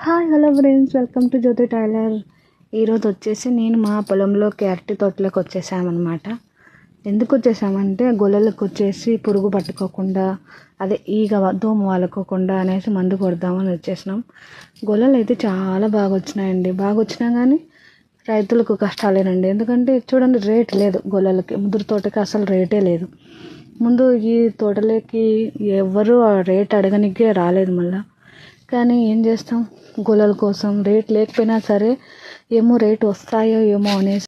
Hi hello friends, welcome to Jyothi tailor. ఈరోజు వచ్చేసి నేను మా పొలంలో అరటి తోటలోకి వచ్చేసామన్నమాట. ఎందుకు వచ్చేసామంటే గొల్లలకు వచ్చేసి పురుగు పట్టుకోకుండా, అదే ఈగ దోమ వాలుకోకుండా అనేసి మందు కొడదామని వచ్చేసినాం. గొల్లలు అయితే చాలా బాగా వచ్చినాయండి. బాగా వచ్చినా కానీ రైతులకు కష్టాలేనండి. ఎందుకంటే చూడండి, రేట్ లేదు గొల్లలకి. ముదురు తోటకి అసలు రేటే లేదు. ముందు ఈ తోటలోకి ఎవరు ఆ రేట్ అడగనికే రాలేదు. మళ్ళీ కానీ ఏం చేస్తాం, గొల్లల కోసం రేట్ లేకపోయినా సరే ఏమో రేట్ వస్తాయో ఏమో అనేసి